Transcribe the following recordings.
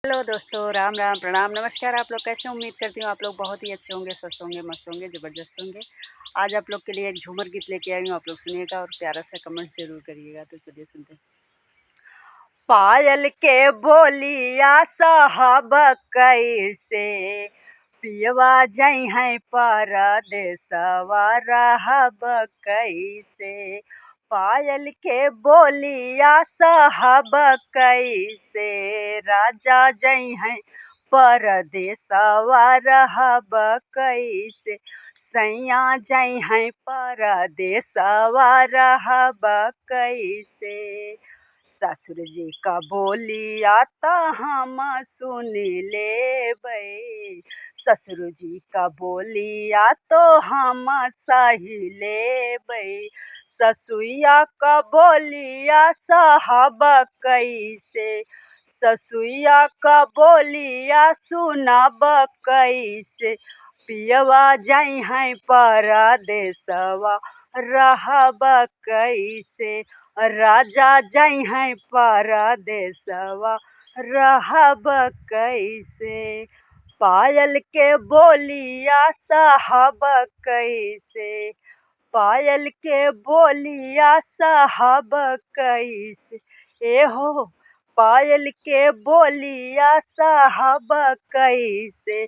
Hello दोस्तों, राम राम, प्रणाम, नमस्कार। आप लोग कैसे? उम्मीद करती हूँ आप लोग बहुत ही अच्छे होंगे, स्वस्थ होंगे, मस्त होंगे, ज़बरदस्त होंगे। आज आप लोग के लिए एक झूमर गीत लेके आई हूँ, आप लोग सुनिएगा और प्यारा सा कमेंट ज़रूर करिएगा। तो चलिए सुनते हैं। पायल के बोलिया साहब कैसे पियवा जई हैं परदेसवा रहब कैसे। पायल के बोलिया साहब कैसे राजा जई हैं परदेसवा रहब कैसे। सैया जई हैं परदेसवा रहब कैसे। ससुर जी का बोलिया त हम सुन लेबै। ससुर जी का बोलिया तो हम सही लेबै। ससुइया का बोलिया साहब कैसे। ससुइया का बोलिया सुनब कैसे। पियवा जई हैं परदेसवा रहब कैसे। राजा जई हैं परदेसवा रहब कैसे। पायल के बोलिया साहब कैसे। पायल के बोलिया साहब कैसे। एहो पायल के बोलिया साहब कैसे।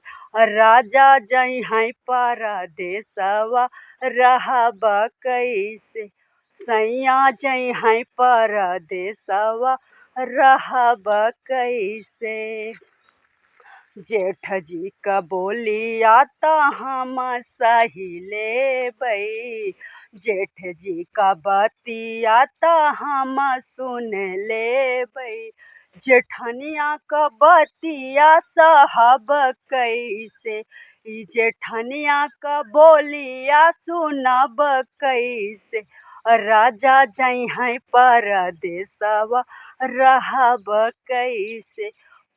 राजा जई हैं परदेसवा रहब कैसे। सैया जई हैं परदेसवा रहब कैसे। जेठ जी का बोलिया त हम सही लेबै। जेठ जी का बतिया त हम सुन लेबै। जेठनिया का बतिया साहब कैसे। ई जेठनिया का बोलिया सुनब कैसे। राजा जई हैं परदेसवा रहब कैसे।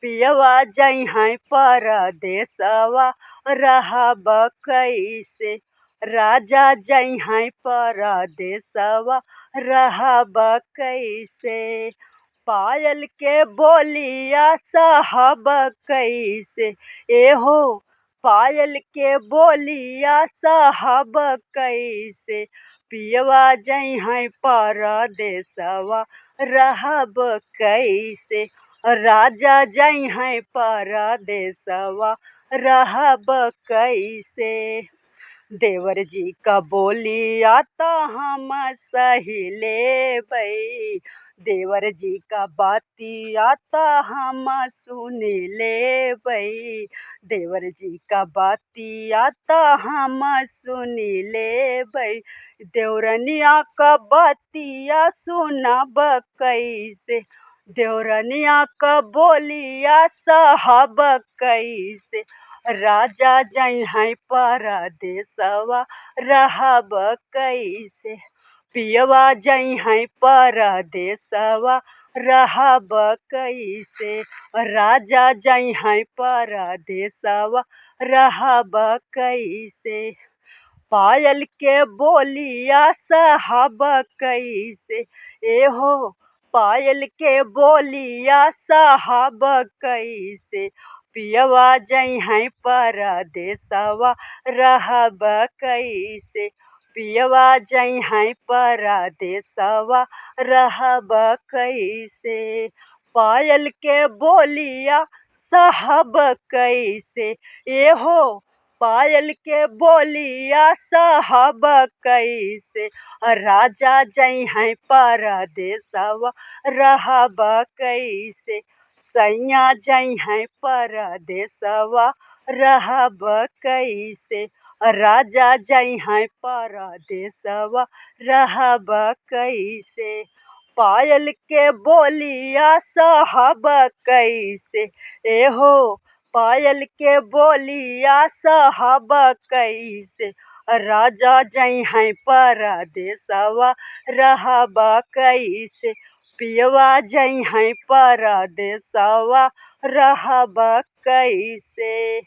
पियवा जई हैं परदेसवा रहब कैसे। राजा जई हैं परदेसवा रहब कैसे। पायल के बोलिया साहब कैसे। एहो पायल के बोलिया साहब कैसे। पियवा जई हैं परदेसवा रहब कैसे। राजा जई हैं परदेसवा रहब कैसे। देवर जी का बोलिया त हम सही लेबै। देवर जी का बतिया त हम सुन लेबै। देवर जी का बतिया त हम सुन लेबै। देवरनिया का बतिया सुनब कैसे। देवरनिया का बोलिया साहब कैसे। राजा जई हैं परदेसवा रहब कैसे। पियवा जई हैं परदेसवा रहब कैसे। राजा जई हैं परदेसवा रहब कैसे। पायल के बोलिया साहब कैसे। एहो पायल के बोलिया साहब कैसे। पियवा जई हैं परदेसवा रहब कैसे। पियवा जई हैं परदेसवा रहब कैसे। पायल के बोलिया साहब कैसे। एहो पायल के बोलिया साहब कैसे। राजा जई हैं परदेसवा रहब कैसे। सैया जई हैं परदेसवा रहब कैसे। राजा जई हैं परदेसवा रहब कैसे। पायल के बोलिया साहब कैसे। एहो पायल के बोलिया साहब कैसे। राजा जई हैं परदेसवा रहब कैसे। पियवा जई हैं परदेसवा रहब कैसे।